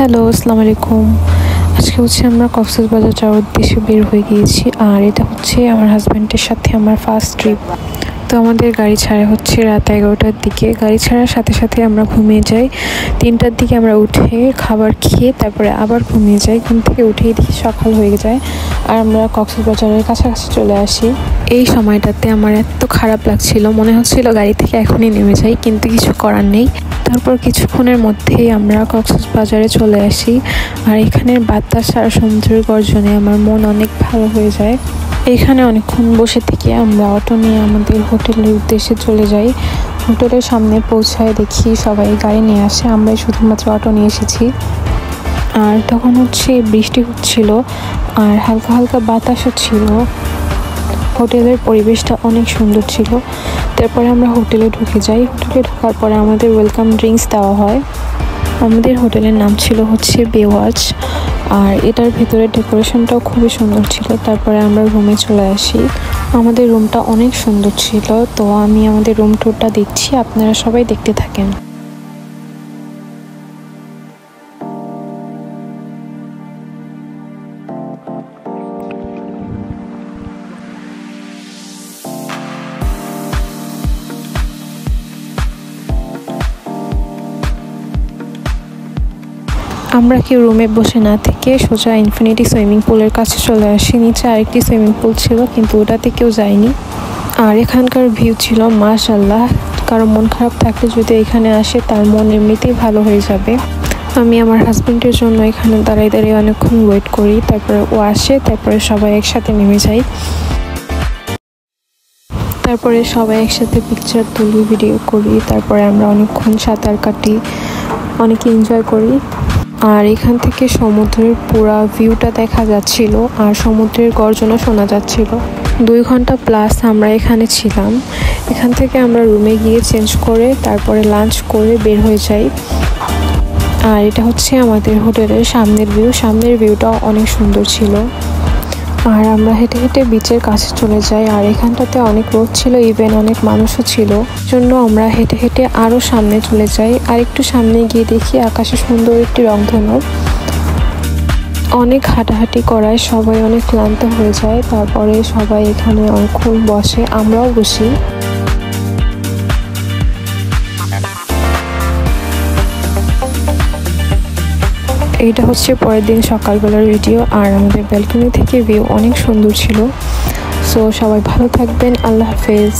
Hello, আসসালামু আলাইকুম। আজকে আমরা কক্সবাজার যাওয়ার উদ্দেশ্যে বের হয়ে গিয়েছি। আর এটা আমার হাজব্যান্ডের সাথে আমার ফার্স্ট ট্রিপ। তো আমাদের গাড়ি ছাড়া রাত 11টার দিকে। গাড়ি ছাড়ার সাথে সাথে আমরা ঘুমিয়ে যাই। 3টার দিকে আমরা উঠে খাবার খেয়ে তারপরে আবার ঘুমিয়ে যাই। ঘুম থেকে উঠেই দেখি সকাল হয়ে যায় আর আমরা কক্সবাজারের কাছাকাছি চলে আসি। এই সময়টাতে আমার এত খারাপ লাগছিল, মনে হচ্ছিল গাড়ি থেকে এখনই নেমে যাই, কিন্তু কিছু করার নেই। তারপর কিছুক্ষণের মধ্যেই আমরা কক্সবাজারে চলে আসি। আর এখানের বাতাস আর সমুদ্রের গর্জনে আমার মন অনেক ভালো হয়ে যায়। এখানে অনেকক্ষণ বসে থেকে আমরা অটো নিয়ে আমাদের হোটেলের উদ্দেশ্যে চলে যাই। হোটেলের সামনে পৌঁছায় দেখি সবাই গাড়ি নিয়ে আসে, আমরাই শুধুমাত্র অটো নিয়ে এসেছি। আর তখন বৃষ্টি হচ্ছিল আর হালকা হালকা বাতাসও ছিল। হোটেলের পরিবেশটা অনেক সুন্দর ছিল। তারপরে আমরা হোটেলে ঢুকে যাই। হোটেলে ঢোকার পরে আমাদের ওয়েলকাম ড্রিঙ্কস দেওয়া হয়। আমাদের হোটেলের নাম ছিল বেওয়াচ। আর এটার ভিতরে ডেকোরেশনটাও খুবই সুন্দর ছিল। তারপরে আমরা রুমে চলে আসি। আমাদের রুমটা অনেক সুন্দর ছিল। তো আমি আমাদের রুম ট্যুরটা দিচ্ছি, আপনারা সবাই দেখতে থাকেন। আমরা কেউ রুমে বসে না থেকে সোজা ইনফিনিটি সুইমিং পুলের কাছে চলে আসি। নিচে আরেকটি সুইমিং পুল ছিল, কিন্তু ওটাতে কেউ যায়নি। আর এখানকার ভিউ ছিল মাশাআল্লাহ। কারো মন খারাপ থাকলে যদি এখানে আসে তার মন এমনিতেই ভালো হয়ে যাবে। আমি আমার হাজব্যান্ডের জন্য এখানে দাঁড়িয়ে দাঁড়িয়ে অনেকক্ষণ ওয়েট করি। তারপরে ও আসে, তারপরে সবাই একসাথে নেমে যাই। তারপরে সবাই একসাথে পিকচার তুলি, ভিডিও করি। তারপরে আমরা অনেকক্ষণ সাঁতার কাটি, অনেক এনজয় করি। আর এখান থেকে সমুদ্রের পুরা ভিউটা দেখা যাচ্ছিল আর সমুদ্রের গর্জনও শোনা যাচ্ছিল। 2 ঘন্টা প্লাস আমরা এখানে ছিলাম। এখান থেকে আমরা রুমে গিয়ে চেঞ্জ করে তারপরে লাঞ্চ করে বের হয়ে যাই। আর এটা আমাদের হোটেলের সামনের ভিউ। সামনের ভিউটাও অনেক সুন্দর ছিল। আর আমরা হেঁটে হেঁটে বিচের কাছে চলে যাই। আর এখানটাতে অনেক রোদ ছিল, ইভেন অনেক মানুষও ছিল। জন্য আমরা হেঁটে হেঁটে আরও সামনে চলে যাই। আর একটু সামনে গিয়ে দেখি আকাশে সুন্দর একটি রংধনু। অনেক হাঁটাহাঁটি করায় সবাই অনেক ক্লান্ত হয়ে যায়। তারপরে সবাই এখানে অনেকক্ষণ বসে, আমরাও বসি। এইটা পরের দিন সকালবেলার ভিডিও। আর আমাদের ব্যালকনি থেকে ভিউ অনেক সুন্দর ছিল। সো সবাই ভালো থাকবেন, আল্লাহ হাফেজ।